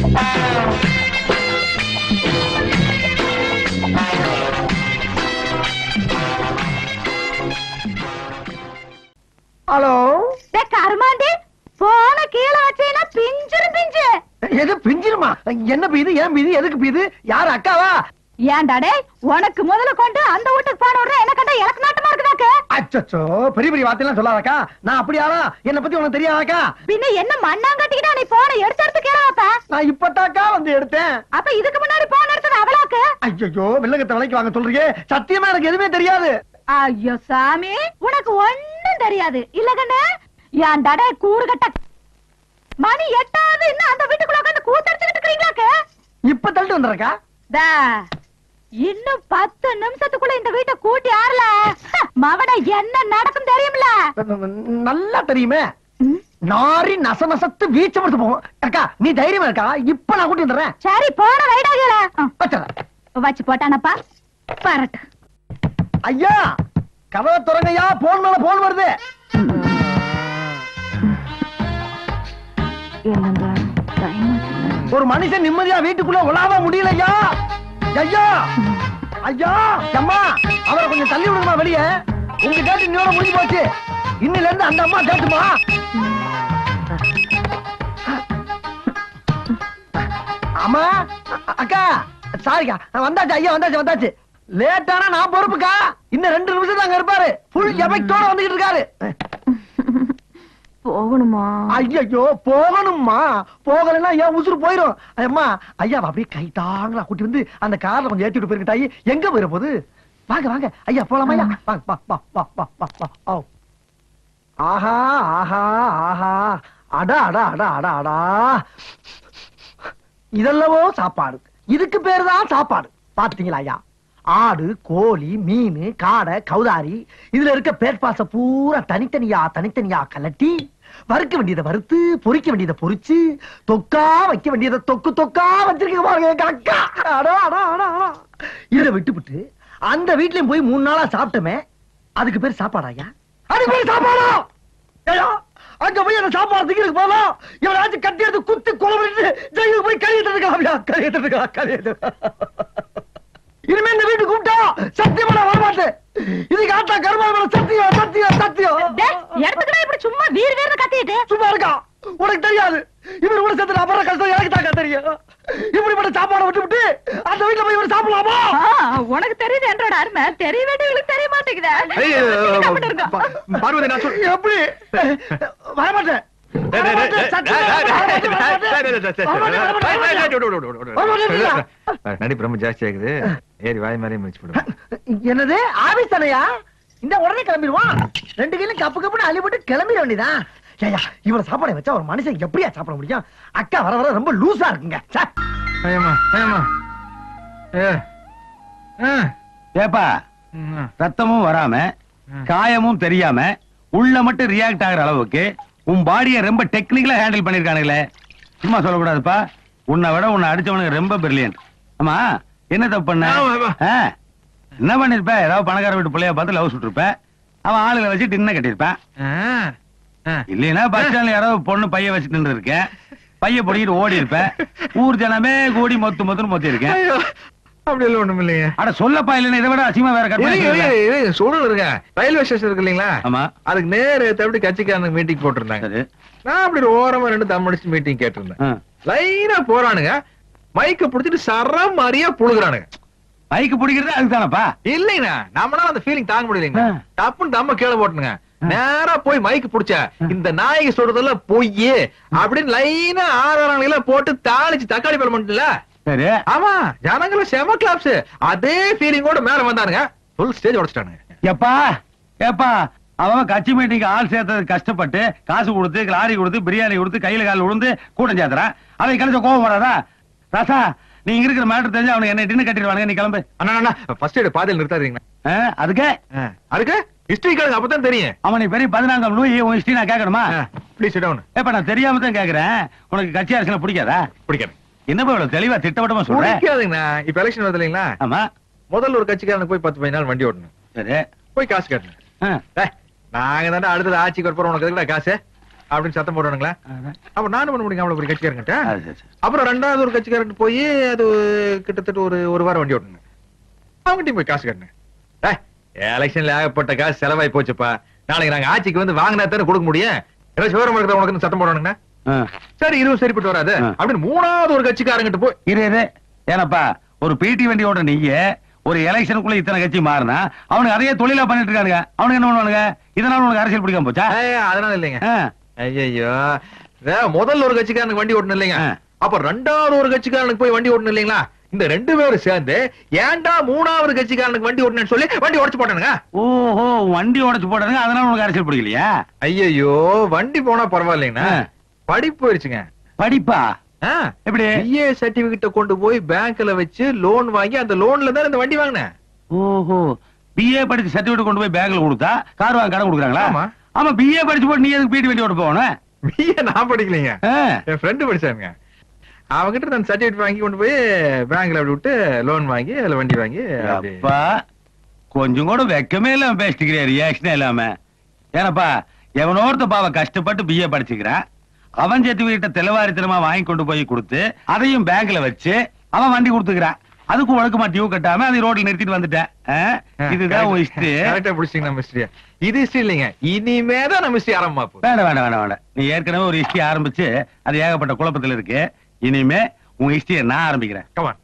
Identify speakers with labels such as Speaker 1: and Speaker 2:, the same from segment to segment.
Speaker 1: Hello
Speaker 2: Karumandi போன கீழே வச்சீங்கன்னா பிஞ்சிரு பிஞ்சு.
Speaker 1: எது பிஞ்சிருமா? என்ன பீது? ஏன் பீது? எதுக்கு பீது? யாரு அக்காவா?
Speaker 2: ஏன்டாடே உனக்கு முதல்ல கொண்டு அந்த வீட்டுக்கு போன உடனே என்ன கண்டா எனக்கு நாட்டமா இருக்குதாக்க?
Speaker 1: அச்சச்சோ, பெரிய பெரிய வார்த்தையெல்லாம் சொல்லாதக்கா. நான் அப்படியாரா? என்ன பத்தி உனக்கு தெரியாதாக்கா?
Speaker 2: பின்ன என்ன மண்ணாங்கட்டிக்கிட்டா நீ போன எடுத்து கேளப்பா.
Speaker 1: நான் இப்பதாக்கா வந்து எடுத்தேன்.
Speaker 2: அப்ப இதுக்கு முன்னாடி போன எடுத்தது அவளாக்கு?
Speaker 1: ஐயோ, வெள்ளங்கத்தை விலைக்கு வாங்க சொல்றீங்க. சத்தியமா எனக்கு எதுவுமே தெரியாது.
Speaker 2: ஐயோ சாமி, உனக்கு ஒண்ணும் தெரியாது இல்ல கண்ணு? ஏன்டாடே கூறு கட்ட மணி 8 இன்னும் அந்த வீட்டுக்குள்ள உட்காந்து கூத்தடிச்சுக்கிட்டு இருக்கீங்களாக்க?
Speaker 1: இப்ப தள்ளிட்டு வந்துறக்கா.
Speaker 2: இன்னும் 10 நிமிஷத்துக்குள்ள இந்த வீட்டை கூட்டி ஆறல மவன என்ன நடக்கும் தெரியுமில்ல?
Speaker 1: நல்லா தெரியுமே. நாரி நச நசத்து வீச்ச படுத்து போகும். அக்கா நீ தைரியமா இருக்கா? இப்ப நான் கூட்டி வந்துடுறேன்.
Speaker 2: சரி போன வைடாகல வச்சு போட்டானப்பா பரட்டு.
Speaker 1: ஐயா கதவை திறங்கய்யா. போன் மேல போன் வருது. ஒரு மனுஷன் நிம்மதியா வீட்டுக்குள்ள உலாவ முடியலையா? ஐயா ஐயா அம்மா, அவரை கொஞ்சம் தள்ளி விடுமா வெளியே. உங்க கேட்டு இன்னோட முடிஞ்சு போச்சு. இன்னில இருந்து அந்த அம்மா கேட்டுமா? அம்மா அக்கா சாரிக்கா, வந்தாச்சு ஐயா, வந்தாச்சு வந்தாச்சு. லேட்டானா நான் பொறுப்புக்கா. இன்னும் 2 நிமிஷம் தாங்க இருப்பாரு. ஃபுல் எஃபெக்டோட வந்துகிட்டு இருக்காரு.
Speaker 2: போகணுமா?
Speaker 1: ஐயோ போகணுமா? போகலன்னா ஏன் உசுறு போயிரும். அம்மா ஐயா அப்படியே கை தாங்களா கூட்டி வந்து அந்த கார்ல கொஞ்சம் ஏத்திட்டு போயிருக்கிட்டாயி. எங்க போயிட போகுது? வாங்க வாங்க ஐயா போலாமா? ஐயா வாங்க வா வா வா வா வா வா. ஆஹா ஆஹா ஆஹா, அடா அடா அடா அடா அடா. இதெல்லவோ சாப்பாடு. இதுக்கு பேரு தான் சாப்பாடு. பாத்தீங்களா ஐயா? ஆடு, கோழி, மீன், காடை, கௌதாரி, இதுல இருக்க பேட்பாச பூரா தனித்தனியா தனித்தனியா கலட்டி வறுக்க வேண்டியதை வறுத்து, பொரிக்க வேண்டியதை பொரிச்சு, தொக்கா வைக்க வேண்டியதை தொக்கு தொக்கா வச்சிருக்க பாருங்க அக்கா. இதை விட்டுவிட்டு அந்த வீட்லயும் போய் 3 நாளா சாப்பிட்டமே, அதுக்கு பேர் சாப்பாடா ஐயா? அதுக்கு பேர் சாப்பாடா? ஐயா அங்க போய் அந்த சாப்பாடு திங்கிறதுக்கு போகலாம். இவனாச்சும் கட்டி எடுத்து குத்து குழம்பு ஜெயிலுக்கு போய் கழியிட்டு இருக்கலாம். கழியிட்டு இருக்கலாம் கழியிட்டு. இனிமே இந்த வீட்டு கூப்பிட்டா சத்தியமா நான் வரமாட்டேன். இதுக்கு ஆட்டா கருமாள் சத்தியம் சத்தியம் சத்தியம்.
Speaker 2: எடுத்துக்கிட்டா இப்படி சும்மா வீர் வீர்னு கத்திட்டு
Speaker 1: சும்மா இருக்கா? உனக்கு தெரியாது. இவர் கூட சேர்த்து அப்புற கஷ்டம் எனக்கு தாக்கா தெரியும். இப்படிப்பட்ட சாப்பாடை விட்டு அந்த வீட்டுல போய் இவர் சாப்பிடலாமா?
Speaker 2: உனக்கு தெரியுது என்றோட அருமை தெரிய வேண்டியவங்களுக்கு தெரிய மாட்டேங்குதா?
Speaker 1: பார்வதி நான் எப்படி வரமாட்டேன்.
Speaker 3: நடி பிரம்ம ஜாஸ்தி ஆகுது. ஏறி வாய் மாதிரியே முடிச்சு போடுவேன்.
Speaker 1: என்னது ஆபீஸ் தானையா? இந்த உடனே கிளம்பிடுவான். 2 கையிலும் கப்பு கப்புன்னு அள்ளி போட்டு கிளம்பிட வேண்டியதான். ஏயா இவ்வளவு சாப்பாடை வச்சா ஒரு மனுஷன் எப்படியா சாப்பிட முடியும்? அக்கா வர வர ரொம்ப லூசா இருக்குங்க.
Speaker 4: ஏப்பா ரத்தமும் வராம காயமும் தெரியாம உள்ள மட்டும் ரியாக்ட் ஆகிற அளவுக்கு உன் பாடியை ரொம்ப டெக்னிக்கலா ஹேண்டில் பண்ணிருக்கானுங்களே. சும்மா சொல்லக்கூடாதுப்பா. உன்னை விட உன்னை அடிச்சவனுக்கு ரொம்ப பிரில்லியன்ட். ஆமா என்ன தப்பு பண்ண? என்ன பண்ணிருப்ப? ஏதாவது பணக்கார வீட்டு பிள்ளைய பார்த்து லவ் சுட்டு இருப்ப. அவன் ஆளுகளை வச்சு டின்ன கட்டிருப்பேன். இல்லைன்னா பஸ் ஸ்டாண்ட்ல யாராவது பொண்ணு பைய வச்சுட்டு இருக்கேன். பைய பொடிக்கிட்டு ஓடி இருப்பேன். ஊர் ஜனமே கூடி மொத்து மொத்தம் மொத்தி இருக்கேன்.
Speaker 3: அப்படி எல்லாம் ஒண்ணும் இல்லைங்க.
Speaker 4: அட சொல்லப்பா, இல்லைன்னா இதை விட அசிங்கமா வேற கற்பனை
Speaker 3: சூழல் இருக்கேன். ரயில்வே ஸ்டேஷன் இருக்கு இல்லீங்களா?
Speaker 4: ஆமா.
Speaker 3: அதுக்கு நேரு எப்படி கட்சிக்காரனுக்கு மீட்டிங் போட்டிருந்தாங்க. நான் அப்படி ஓரமா 2 தம் அடிச்சு மீட்டிங் கேட்டிருந்தேன். லைனா போறானுங்க. மைக்க புடிச்சிட்டு சரம் மாதிரியா புழுகுறானுங்க.
Speaker 4: மைக்கு பிடிக்கிறது அதுதானப்பா?
Speaker 3: இல்லைங்கண்ணா, நம்மளால அந்த ஃபீலிங் தாங்க முடியலைங்க. டப்புன்னு தம்ம கீழே போட்டுனுங்க. நேரா போய் மைக்கு புடிச்ச இந்த நாயகி சொல்றதுல பொய் அப்படின்னு லைனா ஆறாங்கள போட்டு தாளிச்சு தக்காளி பழம் பண்ணல.
Speaker 4: சரி.
Speaker 3: ஆமா, ஜனங்களும் செம கிளாப்ஸ். அதே ஃபீலிங்கோட மேல வந்தானுங்க. Full stage உடைச்சிட்டானுங்க.
Speaker 4: எப்பா ஏப்பா அவன் கட்சி மீட்டிங் ஆள் சேர்த்தது கஷ்டப்பட்டு காசு கொடுத்து லாரி கொடுத்து பிரியாணி கொடுத்து கையில கால விழுந்து கூட்டம் சேர்த்துறான். அவன் கழிச்ச கோவம் வராதா? ராசா நீங்க இருக்கிற மேட்டர் தெரிஞ்சு அவனுக்கு என்ன டின்னு கட்டிடுவானுங்க. நீ கிளம்பு.
Speaker 3: அண்ணா ஃபர்ஸ்ட் எய்ட் பாதையில் நிறுத்தாதீங்க. அதுக்கு ஹிஸ்டரி கேளுங்க, அப்பதான் தெரியும்.
Speaker 4: அவன் நீ பெரிய 14ஆம் லூயி உன் ஹிஸ்டரி நான் கேட்கணுமா?
Speaker 3: Please sit down.
Speaker 4: ஏப்பா நான் தெரியாம தான் கேக்குறேன். உனக்கு கட்சி அரசியல் பிடிக்காதா?
Speaker 3: பிடிக்காது.
Speaker 4: என்னப்பா இவ்வளவு தெளிவா திட்டவட்டமா சொல்றேன்?
Speaker 3: பிடிக்காதுங்கண்ணா. இப்ப எலெக்ஷன் வருது இல்லைங்களா?
Speaker 4: ஆமா.
Speaker 3: முதல்ல ஒரு கட்சிக்காரனுக்கு போய் 10-15 நாள் வண்டி ஓட்டணும்.
Speaker 4: சரி.
Speaker 3: போய் காசு கட்டணும். நாங்க தானே அடுத்தது ஆட்சிக்கு வரப்போறோம். உனக்கு எதுக்குடா காசு? அப்படின்னு சத்தம் போடுவானுங்களா? அப்ப நானும் பண்ண முடியும் அவ்வளவு ஒரு கட்சிக்காரங்கிட்ட.
Speaker 4: அது சரி, சரி.
Speaker 3: அப்புறம் ரெண்டாவது ஒரு கட்சிக்காரன் போய் அது கிட்டத்தட்ட ஒரு வாரம் வண்டி ஓட்டுங்க. அவங்ககிட்டயும் போய் காசு கட்டுங்க. எலெக்ஷன்ல ஏகப்பட்ட காசு செலவாய் போச்சுப்பா. நாளைக்கு நாங்க ஆட்சிக்கு வந்து வாங்கினா தானே கொடுக்க முடியும். ஏதோ சிவரம் இருக்கிற உனக்கு சத்தம் போடுவானுங்க. சரி இதுவும் சரிப்பட்டு வராது அப்படின்னு மூணாவது ஒரு கட்சிக்காரங்கிட்ட போய்
Speaker 4: இரு ஏனப்பா ஒரு பிடி வண்டி ஓட நீங்க ஒரு எலெக்ஷனுக்குள்ள இத்தனை கட்சி மாறினா அவனுக்கு அதையே தொழிலா பண்ணிட்டு இருக்கானுங்க. அவனுக்கு என்ன பண்ணுவானுங்க? இதனால உனக்கு அரசியல் பிடிக்காம போச்சா?
Speaker 3: அதனால இல்லைங்க. ஐயோ முதல்ல ஒரு கட்சிக்காரனுக்கு வண்டி ஓட்டணும் இல்லைங்க. அப்ப ரெண்டாவது ஒரு கட்சிக்காரனுக்கு போய் வண்டி ஓட்டணும் இல்லைங்களா? இந்த ரெண்டு பேரும் சேர்ந்து ஏன்டா மூணாவது கட்சிக்காரனுக்கு வண்டி ஓட்டணும்னு சொல்லி வண்டி உடைச்சு போட்டானுங்க.
Speaker 4: ஓஹோ வண்டி உடைச்சு போட்டானுங்க. அதனால உனக்கு அரசியல் பிடிக்கலையா?
Speaker 3: ஐயோ வண்டி போனா பரவாயில்லைங்கண்ணா. படிப்பு போயிருச்சுங்க.
Speaker 4: படிப்பா? எப்படி?
Speaker 3: பிஏ சர்டிபிகேட்ட கொண்டு போய் பேங்க்ல வச்சு லோன் வாங்கி அந்த லோன்ல தான் இந்த வண்டி வாங்கினேன்.
Speaker 4: ஓஹோ பிஏ படிச்சு சர்டிபிகேட் கொண்டு போய் பேங்க்ல கொடுத்தா கார் வாங்க கடன் கொடுக்குறாங்களா? ஆமா பிஏ படிச்சு போட்டு நீ எதுக்கு பிடி வண்டி ஓட்ட போகணும்?
Speaker 3: பிஏ நான் படிக்கலைங்க, என் ஃப்ரெண்டு படிச்சாங்க. அவங்கிட்ட நான் சர்டிபிகேட் வாங்கி கொண்டு போய் பேங்க்ல அப்படி விட்டு லோன் வாங்கி அதுல வண்டி வாங்கி.
Speaker 4: அப்பா கொஞ்சம் கூட வெக்கமே இல்லாம பேசிக்கிறேன், ரியாக்ஷனே இல்லாம. ஏனப்பா எவனோர்த்த பாவ கஷ்டப்பட்டு பிஏ படிச்சுக்கிறான். அவன் சர்டிபிகேட்ட தெளிவாரித்தனமா வாங்கி கொண்டு போய் கொடுத்து அதையும் பேங்க்ல வச்சு அவன் வண்டி கொடுத்துக்கிறான். அதுக்கு ஒழுக்கமா டியூ கட்டாம அதை ரோட்ல நிறுத்திட்டு வந்துட்டேன். இதுதான் உன் ஹிஸ்டரி.
Speaker 3: கரெக்டா புடிச்சீங்க நம்ம ஹிஸ்டரி. இது ஹிஸ்டரி இல்லைங்க, இனிமேதான் நம்ம ஹிஸ்டரி ஆரம்பமா போகுது.
Speaker 4: வேண்டாம். நீ ஏற்கனவே ஒரு ஹிஸ்டரி ஆரம்பிச்சு அது ஏகப்பட்ட குழப்பத்துல இருக்கு. இனிமே உன் ஹிஸ்டரியை நான் ஆரம்பிக்கிறேன்.
Speaker 3: கமான்.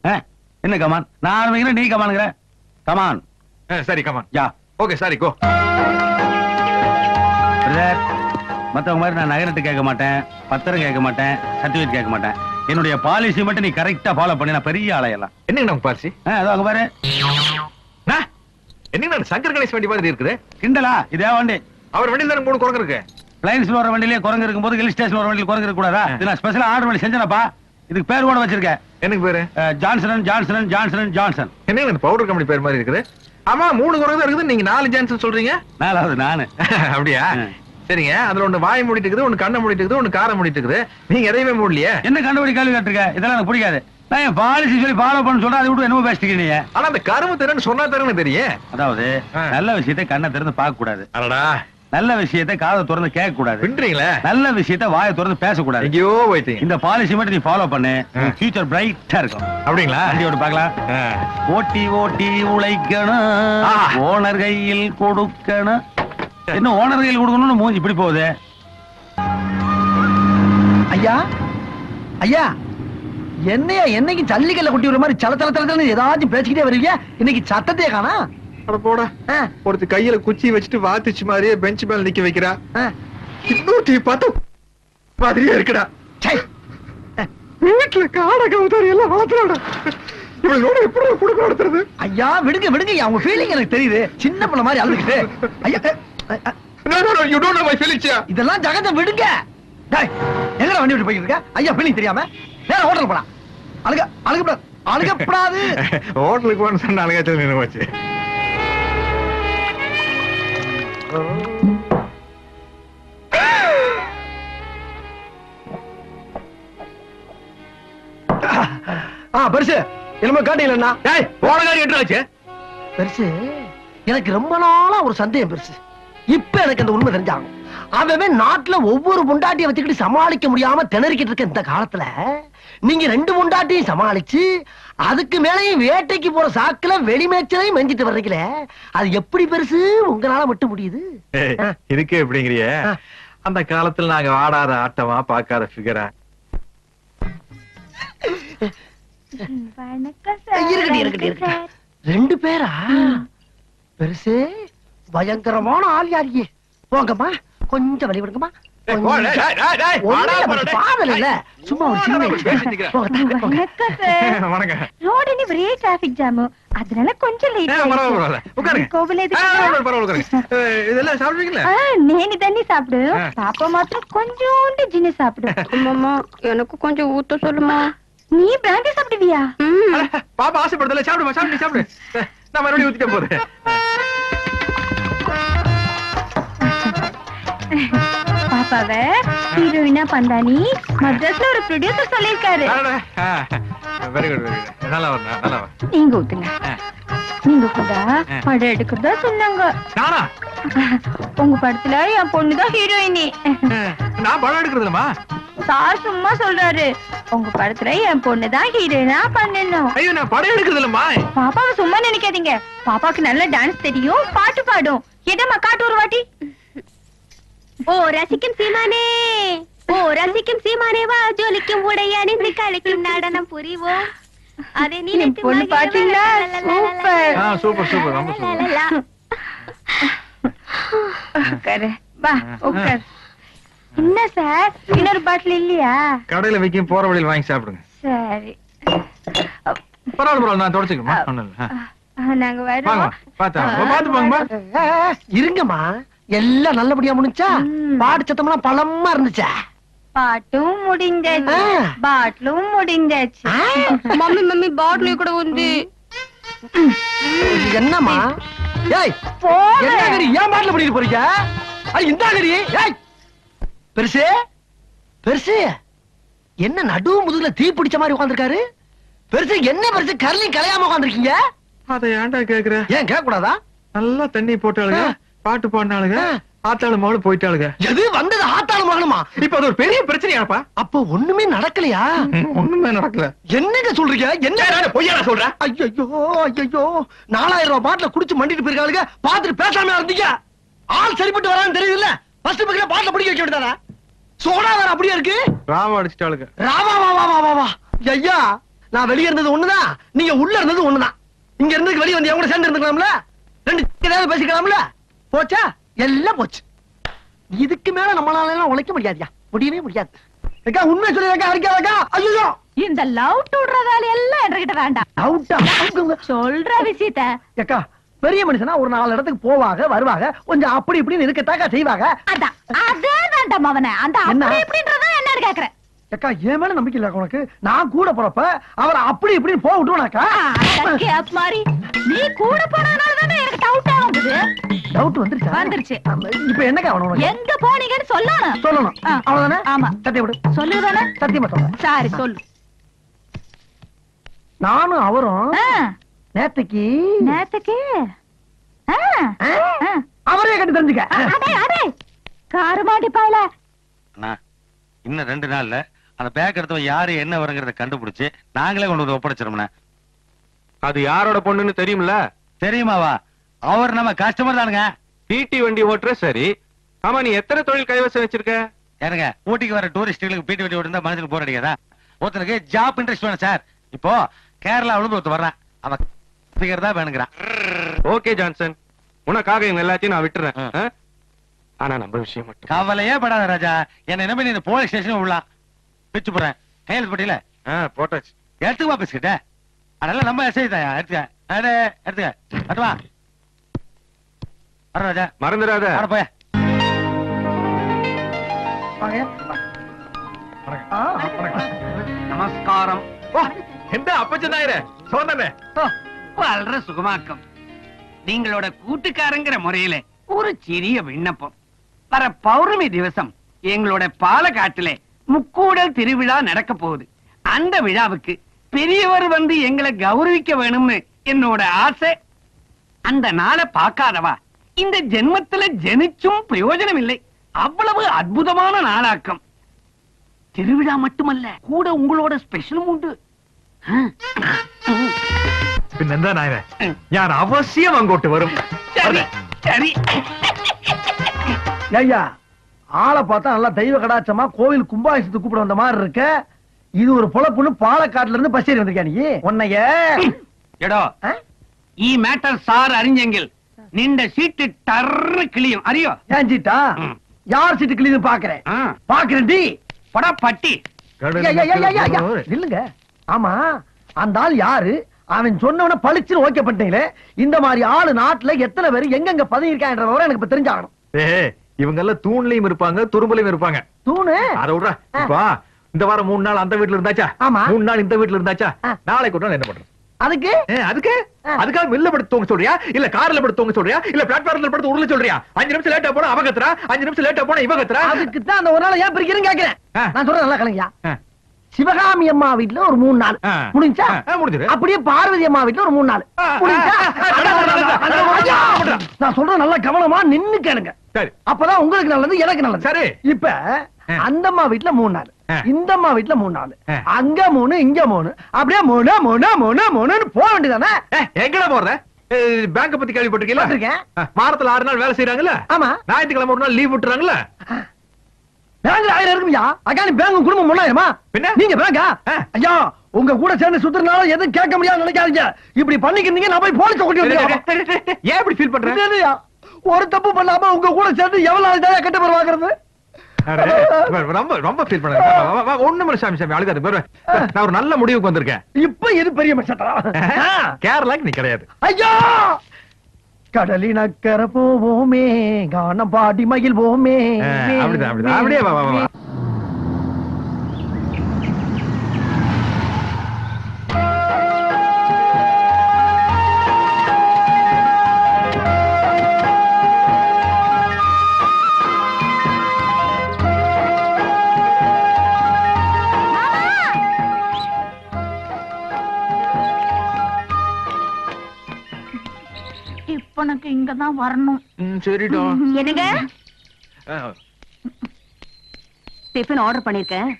Speaker 4: என்ன கமான்? நான் ஆரம்பிக்கிறேன், நீ கமானுங்கிற. கமான்.
Speaker 3: சரி கமான்.
Speaker 4: யா
Speaker 3: ஓகே சாரி கோ.
Speaker 4: மத்தவங்க மாதிரி நான் நகரத்து கேட்க மாட்டேன், பத்திரம் கேட்க மாட்டேன், சர்டிபிகேட் கேட்க மாட்டேன். என்னுடைய பாலிசி மட்டும் நீ கரெக்டா ஃபாலோ பண்ணி நான் பெரிய ஆளையெல்லாம்.
Speaker 3: என்னங்க நம்ம பாலிசி?
Speaker 4: அதோ அங்க பாரு.
Speaker 3: என்னங்க சங்கர் கணேஷ் வண்டி மாதிரி இருக்குது?
Speaker 4: கிண்டலா? இதே வண்டி.
Speaker 3: அவர் வண்டியில தானே 3 குரங்கு இருக்கு.
Speaker 4: லைன்ஸ்ல வர வண்டியிலே குரங்கு இருக்கும் போது ஹில் ஸ்டேஷன் வர வண்டியில் குரங்கு இருக்க கூடாதா? இது நான் ஸ்பெஷலா ஆர்டர் பண்ணி செஞ்சேனப்பா. இதுக்கு பேர் கூட வச்சிருக்கேன்.
Speaker 3: எனக்கு பேரு
Speaker 4: ஜான்சன் ஜான்சன் ஜான்சன் ஜான்சன்.
Speaker 3: என்னங்க இந்த பவுடர் கம்பெனி பேர் மாதிரி இருக்குது? ஆமா 3 குரங்கு தான் இருக்குது, நீங்க 4 ஜான்சன் சொல்றீங்க.
Speaker 4: 4வது நானு.
Speaker 3: அப்படியா? சரிங்க. அதுல ஒண்ணு வாய் மூடிட்டு இருக்குது, ஒண்ணு கண்ணை மூடிட்டு இருக்குது, ஒண்ணு காரை மூடிட்டு இருக்குது. நீங்க எதையுமே மூடலையே.
Speaker 4: என்ன கண்டுபிடி கேள்வி கேட்டிருக்க? இதெல்லாம் எனக்கு பிடிக்காது. நான் என் பாலிசி சொல்லி ஃபாலோ பண்ண சொல்றேன், அதை விட்டு என்னமோ பேசிட்டீங்க.
Speaker 3: ஆனா அந்த கரும்பு திறன்னு சொன்னா தரன்னு தெரியும்.
Speaker 4: அதாவது நல்ல விஷயத்தை கண்ணை திறந்து பார்க்க கூடாது.
Speaker 3: அடடா.
Speaker 4: நல்ல விஷயத்தை காதை திறந்து கேட்க கூடாது.
Speaker 3: பின்றீங்களே.
Speaker 4: நல்ல விஷயத்தை வாயை திறந்து பேசக்கூடாது.
Speaker 3: எங்கேயோ போயிட்டீங்க.
Speaker 4: இந்த பாலிசி மட்டும் நீ ஃபாலோ பண்ணு, ஃபியூச்சர் பிரைட்டா இருக்கும்.
Speaker 3: அப்படிங்களா?
Speaker 4: வண்டியோட பார்க்கலாம். ஓட்டி ஓட்டி உழைக்கணும், ஓனர் கையில் கொடுக்கணும். என்ன ஓனர் கையில் கொடுக்கணும்னு மூஞ்சி இப்படி போகுது?
Speaker 1: ஐயா ஐயா என்னையா என்னைக்கு ஜல்லிக்கல்ல குட்டி விடுற மாதிரி சல தல தல ஏதாச்சும் பேசிக்கிட்டே வருவீங்க, இன்னைக்கு சத்தத்தையே காணா.
Speaker 3: அட போடா. ஒருத்தி கையில குச்சி வச்சுட்டு வாத்துச்சு மாதிரியே பெஞ்ச் மேல நிக்க வைக்கிறா. இன்னொருத்தி பார்த்து மாதிரியே இருக்குடா. வீட்டுல காடை கவுதாரி எல்லாம் வளர்த்துறாடா. இவளோட எப்படி குடுக்க நடத்துறது?
Speaker 1: ஐயா விடுங்க விடுங்க, அவங்க ஃபீலிங் எனக்கு தெரியுது. சின்ன பிள்ளை மாதிரி அழுதுகிட்டு. ஐயா
Speaker 3: you don't know my feelings.
Speaker 1: இதெல்லாம் ஜகத்தை விடுங்க. டேய் எங்கடா வண்டி விட்டு போயிட்டு இருக்க? ஐயா ஃபீலிங் தெரியாம நேரா ஹோட்டல் போடா. அழுகப்படாது.
Speaker 3: ஹோட்டலுக்கு போன சொன்ன அழுகாச்சல் நின்னு போச்சு.
Speaker 1: பெருசு என்னமோ காட்டீங்களா?
Speaker 3: டேய் போன காரி எட்டாச்சு.
Speaker 1: பெருசு எனக்கு ரொம்ப நாளா ஒரு சந்தேகம் பெருசு. இப்ப எனக்கு அந்த உண்மை தெரிஞ்சாங்க. அவன் நாட்டுல ஒவ்வொரு முண்டாட்டியை வச்சுக்கிட்டு சமாளிக்க முடியாம திணறிக்கிட்டு இருக்க இந்த காலத்துல நீங்க 2 முண்டாட்டியும் சமாளிச்சு அதுக்கு மேலையும் வேட்டைக்கு போற சாக்குல வெளிமேச்சலையும் மெஞ்சிட்டு வர்றீங்களே, அது எப்படி பெருசு உங்களால மட்டும் முடியுது?
Speaker 3: இருக்கு எப்படிங்கிறிய? அந்த காலத்துல நாங்க ஆடாத ஆட்டமா பார்க்காத ஃபிகரா.
Speaker 1: இருக்கட்டும் 2 பேரா? பெருசு பயங்கரமான ஆள் யாரியே. போங்கம்மா கொஞ்சம் வழி விடுங்கம்மா. சும்மா
Speaker 2: ரோடு ஒரே டிராபிக் ஜாம், அதனால கொஞ்சம் நேனி தண்ணி சாப்பிடு. பாப்பா மாத்திரம் கொஞ்சோண்டு ஜின்னு சாப்பிடு.
Speaker 5: அம்மா எனக்கு கொஞ்சம் ஊத்த சொல்லுமா.
Speaker 2: நீ பிராண்டி சாப்பிடுவியா?
Speaker 3: பாப்பா ஆசைப்படுதல. சாப்பிடுமா சாப்பிடு சாப்பிடு. நான் மறுபடியும் ஊத்திட்டேன் போது.
Speaker 2: பாப்பாவ ஹீரோயினா பந்தானி மദ്രാஸ்ல ஒரு ப்ரொடியூசர் சொல்லிருக்காரு.
Speaker 3: Very good very good. நல்லா வரணும் நல்லா வர.
Speaker 2: நீங்க ஊத்துங்க. நீங்க கூட படம் எடுக்கிறதா சொன்னாங்க.
Speaker 3: நானா?
Speaker 2: உங்க படத்துல என் பொண்ணுதான் ஹீரோயினி.
Speaker 3: நான் படம் எடுக்கிறதுலமா?
Speaker 2: சார் சும்மா சொல்றாரு. உங்க படத்துல என் பொண்ணுதான் ஹீரோயினா பண்ணணும்.
Speaker 3: ஐயோ நான் படம் எடுக்கிறதுலமா.
Speaker 2: பாப்பாவை சும்மா நினைக்காதீங்க. பாப்பாக்கு நல்ல டான்ஸ் தெரியும், பாட்டு பாடும். என்னம்மா காட்டு ஒரு வாட்டி.
Speaker 5: ஓ ரசிக்கும் சீமானே, ஓ ரசிக்கும் சீமானே, வா ஜொலிக்கும் உடை அணிந்து கலைக்கும் நடனம் புரிவோம். அதை நினைத்து
Speaker 2: பொண்ணு பாத்தீங்களா? சூப்பர்.
Speaker 3: சூப்பர் சூப்பர், ரொம்ப சூப்பர்.
Speaker 2: உட்காரு, வா உட்கார். என்ன சார், இன்னொரு பாட்டில் இல்லையா?
Speaker 3: கடையில வைக்கும், போற வழியில் வாங்கி சாப்பிடுங்க.
Speaker 2: சரி
Speaker 3: பரவாயில்ல, நான் தொடச்சுக்கமா.
Speaker 2: நாங்க வரோம்.
Speaker 3: பாத்து போங்கம்மா.
Speaker 1: இருங்கம்மா, எல்லாம் நல்லபடியா முடிஞ்சா? பாட்டு சத்தம்லாம் பலமா இருந்துச்சா?
Speaker 2: பாட்டும் முடிஞ்சாச்சு, பாட்டிலும் முடிஞ்சாச்சு.
Speaker 5: மம்மி மம்மி பாட்டில் கூட வந்து
Speaker 1: என்னம்மா? ஏய் என்ன கறி ஏன் பாட்டில் பண்ணிட்டு போறீங்க? இந்த கறி ஏய் பெருசு பெருசு என்ன நடு முதுகுல தீ பிடிச்ச மாதிரி உட்கார்ந்திருக்காரு? பெருசு என்ன பெருசு கரலையும் கலையாம உட்கார்ந்திருக்கீங்க?
Speaker 3: அதை ஏன்டா கேக்குற?
Speaker 1: ஏன் கேட்க கூடாதா?
Speaker 3: நல்லா தண்ணி போட்டாளுங்க, பாட்டு பாடினாளுங்க, ஆத்தாளு மகளும் போயிட்டாளுங்க.
Speaker 1: எது வந்தது? ஆத்தாளு மகனுமா?
Speaker 3: இப்ப அது ஒரு பெரிய பிரச்சனையாப்பா.
Speaker 1: அப்ப ஒண்ணுமே நடக்கலையா?
Speaker 3: ஒண்ணுமே நடக்கல.
Speaker 1: என்னங்க சொல்றீங்க? என்ன
Speaker 3: பொய்யா சொல்ற?
Speaker 1: ஐயோ ஐயோ, 4000 ரூபாய் பாட்டில குடிச்சு மண்டிட்டு போயிருக்காளுங்க. பாத்துட்டு பேசாம இருந்தீங்க. ஆள் சரிப்பட்டு வரான்னு தெரியுதுல்ல? ஃபர்ஸ்ட் பக்கத்துல பாட்டில பிடிக்க வைக்க வேண்டியதானே? சோடா வேற அப்படியே இருக்கு.
Speaker 3: ராவா அடிச்சிட்டாளுங்க.
Speaker 1: ராவா வா வா வா வா. ஐயா, நான் வெளிய இருந்தது ஒண்ணுதான், நீங்க உள்ள இருந்தது ஒண்ணுதான். இங்க இருந்து வெளிய வந்து கூட சேர்ந்து இருந்துக்கலாம்ல? ரெண்டு ஏதாவது பேசிக்கலாம்ல? போச்சா? எல்லாம் போச்சு. இதுக்கு மேல நம்மளால எல்லாம் உழைக்க முடியாதுயா, முடியவே முடியாது. அக்கா உண்மை சொல்லிருக்கா, அடிக்காதக்கா. ஐயோ,
Speaker 2: இந்த லவ் டுடுற வேலை எல்லாம் என்கிட்ட வேண்டாம்.
Speaker 1: அவுட்டா
Speaker 2: சொல்ற விஷயத்த.
Speaker 1: அக்கா, பெரிய மனுஷனா ஒரு 4 இடத்துக்கு போவாங்க வருவாங்க, கொஞ்சம் அப்படி இப்படின்னு இருக்கத்தாக்கா செய்வாங்க.
Speaker 2: அதான் அதே வேண்டாம் அவனை. அந்த அப்படி இப்படின்றத என்னன்னு கேக்குறேன்.
Speaker 1: அக்கா, ஏன் மேல நம்பிக்கை இல்ல உனக்கு? நான் கூட போறப்ப அவரை அப்படி இப்படின்னு போக விட்டுவனாக்கா?
Speaker 2: மாதிரி நீ கூட போனதுனால தானே எனக்கு டவுட்டா வந்தது.
Speaker 1: டவுட் வந்துருச்சா?
Speaker 2: வந்துருச்சு.
Speaker 1: இப்ப என்னக்கா அவனுக்கு
Speaker 2: எங்க போனீங்கன்னு சொல்லணும்.
Speaker 1: சொல்லணும். அவ்வளவுதானே?
Speaker 2: ஆமா.
Speaker 1: சத்தியம் விடு.
Speaker 2: சொல்லுதானே?
Speaker 1: சத்தியமா சொல்றேன்.
Speaker 2: சரி சொல்லு.
Speaker 1: நானும் அவரும் நேத்துக்கு அவரே கட்டி தெரிஞ்சுக்க.
Speaker 2: அடே காரமாடி பாயல.
Speaker 4: இன்னும் 2 நாள்ல அந்த பேக் எடுத்தவன் யாரு என்ன வருங்கிறத கண்டுபிடிச்சு நாங்களே கொண்டு வந்து ஒப்படைச்சிருமண்ண.
Speaker 3: அது யாரோட பொண்ணுன்னு தெரியும்ல?
Speaker 4: தெரியுமாவா? அவர் நம்ம கஸ்டமர் தானுங்க.
Speaker 3: பிடி வண்டி ஓட்டுற. சரி, ஆமா, நீ எத்தனை தொழில் கைவசம் வச்சிருக்க?
Speaker 4: ஏனுங்க, ஊட்டிக்கு வர டூரிஸ்டுகளுக்கு பிடி வண்டி ஓட்டுறதா மனசுக்கு போர் அடிக்காதா? ஒருத்தனுக்கு ஜாப் இன்ட்ரெஸ்ட் வேணும் சார். இப்போ கேரளா ஒருத்தர் வர்றான், அவன் தான் வேணுங்கிறான்.
Speaker 3: ஓகே ஜான்சன், உனக்காக இவங்க எல்லாத்தையும் நான் விட்டுறேன். ஆனா நம்ம விஷயம் மட்டும்
Speaker 4: கவலையே படாத ராஜா. என்ன நம்பி நீ போலீஸ் ஸ்டேஷன் உள்ளலாம் பிச்சு போறேன். கையெழுத்து போட்டியில
Speaker 3: போட்டாச்சு.
Speaker 4: எடுத்துக்குவா பேசிக்கிட்ட. அதெல்லாம் நம்ம எஸ்ஐ தான். எடுத்துக்க வா ராஜா,
Speaker 3: மறந்துடாத.
Speaker 4: போய
Speaker 6: நமஸ்காரம்.
Speaker 3: எந்த அப்பச்சனாயிர சோதனை
Speaker 6: வளர சுகமாக்கம். நீங்களோட கூட்டுக்காரங்கிற முறையில ஒரு சிறிய விண்ணப்பம். வர பௌர்ணமி திவசம் எங்களோட பாலக்காட்டுல முக்கூடல் திருவிழா நடக்க போகுது. அந்த விழாவுக்கு பெரியவர் வந்து எங்களை கௌரவிக்க வேணும்னு என்னோட ஆசை. அந்த நாளை பார்க்காதவா இந்த ஜென்மத்துல ஜெனிச்சும் பிரயோஜனம் இல்லை. அவ்வளவு அற்புதமான நாளாக்கம். திருவிழா மட்டுமல்ல, கூட உங்களோட ஸ்பெஷலும் உண்டு.
Speaker 3: பின்னெந்த நாயர யார் அவசியம் அங்கோட்டு வரும்.
Speaker 6: சரி சரி.
Speaker 1: ஐயா, ஆளை பார்த்தா நல்லா தெய்வ கடாச்சமா கோவில் கும்பாபிஷேகத்துக்கு கூப்பிட வந்த மாதிரி இருக்க. இது ஒரு பொழப்புன்னு பாலக்காட்டுல இருந்து பஸ் ஏறி வந்திருக்கா நீ? உன்னைய
Speaker 6: எடோ ஈ மேட்டர் சார் அறிஞ்செங்கில் நின்ற சீட்டு டர்னு கிளியும் அறியோ?
Speaker 1: ஏன் சீட்டா? யார் சீட்டு கிளியுது பாக்குறேன். பாக்குறேன் டி
Speaker 6: படா பட்டி.
Speaker 1: இல்லங்க. ஆமா, அந்த ஆள் யாரு? அவன் சொன்னவன பளிச்சுன்னு ஓகே பண்ணிட்டீங்களே. இந்த மாதிரி ஆளு நாட்டுல எத்தனை பேர் எங்கெங்க பதவி இருக்கான்ற விவரம் எனக்கு இப்ப தெரிஞ்சாகணும்.
Speaker 3: இவங்க எல்லாம் தூண்லயும் இருப்பாங்க, துரும்புலயும் இருப்பாங்க.
Speaker 1: தூணு
Speaker 3: அத விடுறா. இப்ப இந்த வாரம் 3 நாள் அந்த வீட்டுல இருந்தாச்சா?
Speaker 1: ஆமா.
Speaker 3: 3 நாள் இந்த வீட்டுல இருந்தாச்சா? நாளைக்கு ஒரு நாள் என்ன பண்றது?
Speaker 1: அதுக்கு
Speaker 3: அதுக்காக மில்ல படுத்து தூங்க சொல்றியா, இல்ல கார்ல படுத்து தூங்க சொல்றியா, இல்ல பிளாட்ஃபார்ம்ல படுத்து உருள சொல்றியா? 5 நிமிஷம் லேட்டா போனா அவ கத்துறா, 5 நிமிஷம் லேட்டா போனா இவ கத்துறா.
Speaker 1: அதுக்கு தான் அந்த ஒரு நாள் ஏன் பிரிக்கிறேன்னு கேக்குறேன். நான் சொல்றேன் நல்லா கலங்கயா. சிவகாமி அம்மா வீட்டுல ஒரு 3 நாள் முடிஞ்சா
Speaker 3: முடிஞ்சிரு.
Speaker 1: அப்படியே பார்வதி அம்மா வீட்டுல ஒரு 3 நாள் முடிஞ்சா? ஐயா, நான் சொல்றது நல்லா கவனமா நின்னு கேளுங்க.
Speaker 3: சரி.
Speaker 1: அப்பதான் உங்களுக்கு நல்லது, எனக்கு நல்லது.
Speaker 3: சரி.
Speaker 1: இப்ப அந்த அம்மா வீட்டுல 3 நாள், இந்த அம்மா வீட்டுல 3 நாள், அங்க 3 இங்க 3, அப்படியே 3 3 3 3 போக வேண்டியதானே?
Speaker 3: எங்கடா போற? பேங்க பத்தி கேள்விப்பட்டிருக்கீங்களா? வாரத்துல 6 நாள் வேலை செய்யறாங்கல்ல.
Speaker 1: ஆமா.
Speaker 3: ஞாயிற்றுக்கிழமை 1 நாள் லீவ் விட்டுறாங்கல்ல.
Speaker 1: பேங்க்ல 1000 இருக்குயா. அகானி பேங்க் குடும்பம் 3000மா?
Speaker 3: பின்ன
Speaker 1: நீங்க பேங்கா? ஐயா, உங்க கூட சேர்ந்து சுத்துறனால எதுவும் கேட்க முடியாது நினைக்காதீங்க. இப்படி பண்ணிக்கிறீங்க, நான் போய் போலீஸ் கொண்டு வந்து.
Speaker 3: ஏன் இப்படி ஃபீல் பண்ற?
Speaker 1: இல்லையா, ஒரு தப்பு பண்ணாம உங்க கூட சேர்ந்து எவ்வளவு நாள் தான் கட்ட பேர் வாங்குறது?
Speaker 3: ரொம்ப ரொம்ப ஃபீல் பண்றேன். ஒண்ணுமே சாமி சாமி அழுகாது. நான் ஒரு நல்ல முடிவுக்கு வந்திருக்கேன்.
Speaker 1: இப்ப எது பெரிய மச்சா?
Speaker 3: கேரளாக்கு நீ கிடையாது.
Speaker 1: ஐயா, கடலினக்கரை போவோமே, கானம் பாடி மகிழ்வோமே.
Speaker 3: அப்படிதான் அப்படிதான். அப்படியே வா வா வா.
Speaker 2: இப்ப எனக்கு இங்கதான் வரணும்.
Speaker 3: சரிடா.
Speaker 5: என்னங்க டிஃபன் ஆர்டர் பண்ணிருக்கேன்,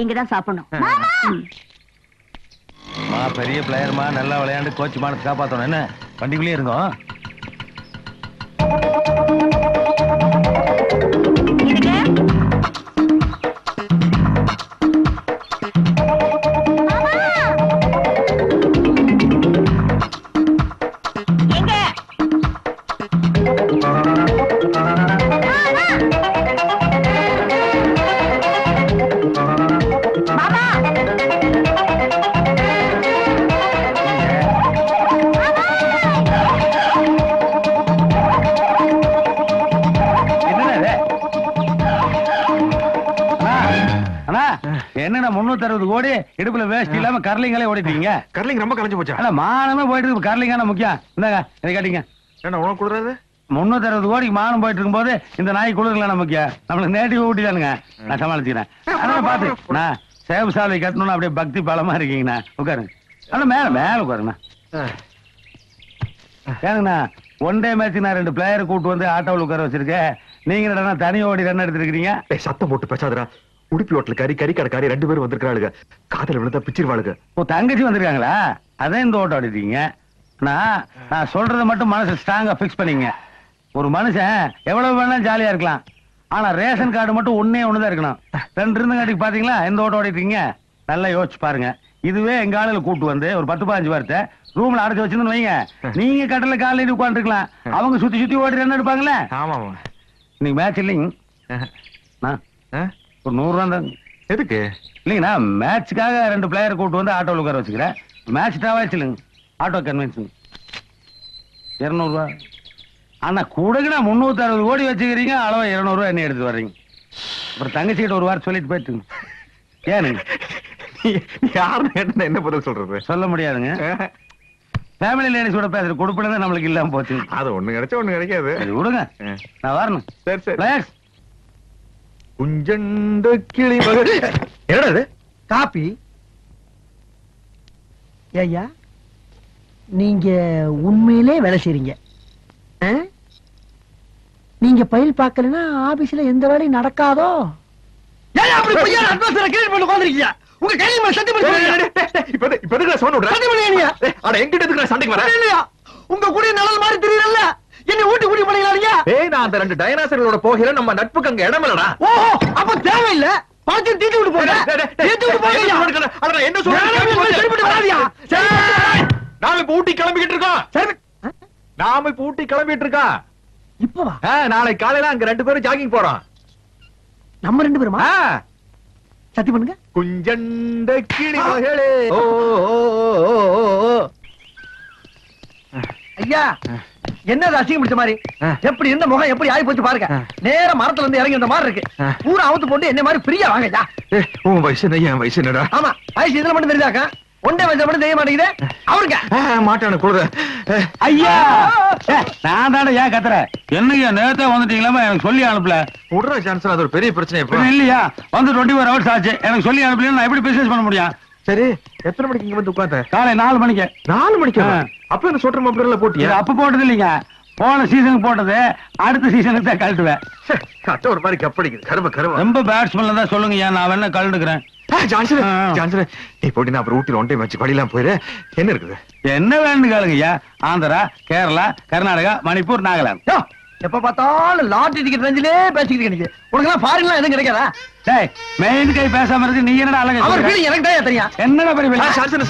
Speaker 5: இங்கதான் சாப்பிடணும்.
Speaker 4: பெரிய பிளேயர்மா, நல்லா விளையாண்டு கோச் மானத்தை காப்பாத்தணும். என்ன வண்டிக்குள்ளே இருந்தோம். என்ன 360 கோடி இடுப்புல வேஸ்ட் இல்லாம கர்லிங்களே ஓடிட்டீங்க.
Speaker 3: கர்லிங் ரொம்ப கலைஞ்சு போச்சா?
Speaker 4: மானமே போயிட்டு இருக்கு. கர்லிங்கான முக்கியம். இந்தாங்க இதை கேட்டீங்க.
Speaker 3: என்ன உனக்கு கொடுறாது?
Speaker 4: 360 கோடிக்கு மானம் போயிட்டு இருக்கும் போது இந்த நாய் குளிர்களா முக்கியம். நம்மளுக்கு நேட்டிவ் ஊட்டிதானுங்க. நான் சமாளிச்சுக்கிறேன். அதனால பாத்து நான் சேவ் சாலை கட்டணும்னு அப்படியே பக்தி பலமா இருக்கீங்கண்ணா. உட்காருங்க. ஆனா மேல மேல உட்காருங்கண்ணா. ஏனுங்கண்ணா, 1 டே மேட்ச் நான் 2 பிளேயரை கூட்டு வந்து ஆட்டோவில் உட்கார வச்சிருக்கேன். நீங்க என்னடா தனி ஓடி ரன் எடுத்துருக்கீங்க?
Speaker 3: சத்தம் போட்டு பேசாதடா. உடுப்பி ஹோட்டல் கறி கடைக்காரி 2 பேரும் வந்திருக்காளுங்க. காதல விழுந்தா பிச்சிருவாளுங்க.
Speaker 4: ஓ, தங்கச்சி வந்திருக்காங்களா? அதான் இந்த ஓட்டம் ஆடிட்டீங்க. நான் சொல்றதை மட்டும் மனசு ஸ்ட்ராங்கா பிக்ஸ் பண்ணீங்க. ஒரு மனுஷன் எவ்வளவு வேணாலும் ஜாலியா இருக்கலாம். ஆனா ரேஷன் கார்டு மட்டும் ஒன்னே ஒண்ணுதான் இருக்கணும். 2 இருந்தங்காட்டிக்கு பாத்தீங்களா இந்த ஓட்டம் ஓடிட்டீங்க. நல்லா யோசிச்சு பாருங்க. இதுவே எங்க ஆளுல கூட்டு வந்து ஒரு 10-15 வாரத்தை ரூம்ல அடைச்சு வச்சிருந்து வைங்க, நீங்க கட்டல காலையில உட்காந்துருக்கலாம். அவங்க சுத்தி சுத்தி ஓடி ரன் எடுப்பாங்களே.
Speaker 3: ஆமா.
Speaker 4: இன்னைக்கு மேட்ச் இல்லைங்க. ஒரு 100 ரூபா தான்.
Speaker 3: எதுக்கு?
Speaker 4: இல்லைங்கண்ணா, மேட்சுக்காக 2 பிளேயர் கூட்டு வந்து ஆட்டோவில் உட்கார வச்சுக்கிறேன். மேட்ச் ட்ராவல்ஸ் இல்லைங்க, ஆட்டோ கன்வென்ஷன் 200 ரூபா. ஆனா கூடக்குண்ணா 360 கோடி வச்சுக்கிறீங்க. அளவா 200 ரூபா என்ன எடுத்து வர்றீங்க. அப்புறம் தங்கச்சிக்கிட்ட ஒரு வாரம் சொல்லிட்டு போயிட்டுங்க. ஏனுங்க
Speaker 3: யாருன்னு என்ன பதில் சொல்றது?
Speaker 4: சொல்ல முடியாதுங்க. ஃபேமிலி லேடிஸோட பேசுற கொடுப்பில தான் நம்மளுக்கு இல்லாம போச்சு.
Speaker 3: அது ஒண்ணு கிடைச்சா ஒண்ணு கிடைக்காது.
Speaker 4: சரி விடுங்க, நான் வரணும்.
Speaker 3: சரி சரி.
Speaker 4: பிளேயர்ஸ்
Speaker 3: குஞ்சண்ட கிளி மகள். என்னடா இது?
Speaker 1: காப்பி. ஐயா, நீங்க உண்மையிலே வேலை செய்றீங்க. நீங்க பயில் பார்க்கலன்னா ஆபீஸ்ல எந்த வேலையும் நடக்காதோ. ஏன் அப்படி பொய்யான அட்வான்ஸ்ல கிரியேட் பண்ணி உட்கார்ந்திருக்கீங்க? உங்க கையில மேல சட்டி பண்ணி
Speaker 3: இப்ப எதுக்கு சவுண்ட் விடுற?
Speaker 1: சட்டி பண்ணீங்க.
Speaker 3: அட எங்கிட்ட எதுக்கு நான் சண்டைக்கு வரேன்?
Speaker 1: இல்லையா, உங்க கூட நிழல் மாதிரி தெரியல. என்ன ஊட்டி ஊட்டி பண்ணீங்களா?
Speaker 3: ஏய், நான் அந்த 2 டைனாசர்களோட போகல. நம்ம நட்புக்கு அங்க இடம் இல்லடா.
Speaker 1: ஓஹோ, அப்ப தேவையில்ல. பாத்து தீட்டி விட்டு போங்க. தீட்டி விட்டு போங்க.
Speaker 3: அட நான் என்ன சொல்றேன்?
Speaker 1: சரிப்பட்டு வராதியா?
Speaker 3: நாம இப்ப ஊட்டி கிளம்பிக்கிட்டு இருக்கோம்.
Speaker 1: சரி,
Speaker 3: நாம இப்ப ஊட்டி கிளம்பிட்டு இருக்கோம்.
Speaker 1: இப்ப வா.
Speaker 3: நாளை காலையில அங்க 2 பேரும் ஜாகிங் போறோம்.
Speaker 1: நம்ம 2 பேருமா? சத்தி பண்ணுங்க.
Speaker 3: குஞ்சண்ட கிளி மகளே.
Speaker 1: ஐயா, என்ன அசிங்கம் பிடிச்ச மாதிரி எப்படி இருந்த முகம் எப்படி ஆகி போச்சு பாருங்க. நேர மரத்துல இருந்து இறங்கி இந்த மாதிரி இருக்கு. பூரா அவுத்து போட்டு என்ன மாதிரி ஃப்ரீயா வாங்கய்யா.
Speaker 3: உன் வயசு என்ன, என் வயசு என்னடா?
Speaker 1: ஆமா, வயசு இதுல மட்டும் தெரியுதாக்கா? ஒன்றே வச்ச மட்டும் தெரிய மாட்டேங்குது அவருங்க
Speaker 3: மாட்டானு குளிர.
Speaker 4: ஐயா நான் தானே ஏன் கத்துறேன்? என்னையா நேரத்தே வந்துட்டீங்களா? எனக்கு சொல்லி அனுப்பல.
Speaker 3: விடுற சான்ஸ், அது ஒரு பெரிய பிரச்சனை இப்ப.
Speaker 4: இல்லையா வந்து 24 hours ஆச்சு, எனக்கு சொல்லி அனுப்பல. நான் எப்படி பிசினஸ் பண்ண முடியும்?
Speaker 3: சரி, எத்தனை மணிக்கு இங்க வந்து உட்கார்ந்த?
Speaker 4: காலை 4 மணிக்கு.
Speaker 3: 4 மணிக்கு? அப்ப இந்த சொட்டர் மாப்பிள்ள போட்டியா?
Speaker 4: அப்ப போட்டது இல்லைங்க, போன சீசனுக்கு போட்டது. அடுத்த சீசனுக்கு தான் கழட்டுவேன்.
Speaker 3: கட்ட ஒரு மாதிரி கப்படிக்குது. கரும
Speaker 4: ரொம்ப பேட்ஸ்மேன்ல தான் சொல்லுங்க, நான் வேணா கழட்டுக்கிறேன்.
Speaker 3: ஜான்சன், நீ போட்டி அப்புறம் ஊட்டில ஒன்றை வச்சு படியெல்லாம் போயிரு. என்ன இருக்குது?
Speaker 4: என்ன வேணும்னு கேளுங்கய்யா. ஆந்திரா, கேரளா, கர்நாடகா, மணிப்பூர், நாகாலாந்து.
Speaker 1: எப்ப பார்த்தாலும் லாட்டரி டிக்கெட் ரேஞ்சிலே பேசிக்கிட்டு கிடைக்கு. உனக்கு எல்லாம் ஃபாரின்லாம் எதுவும் கிடைக்காதா?
Speaker 4: டேய், மெயின் கை பேசாம இருக்கு. நீ என்னடா அழகா
Speaker 1: அவர் ஃபீலிங் எனக்கு தான் தெரியும்.
Speaker 4: என்னடா பெரிய
Speaker 3: சான்சன்,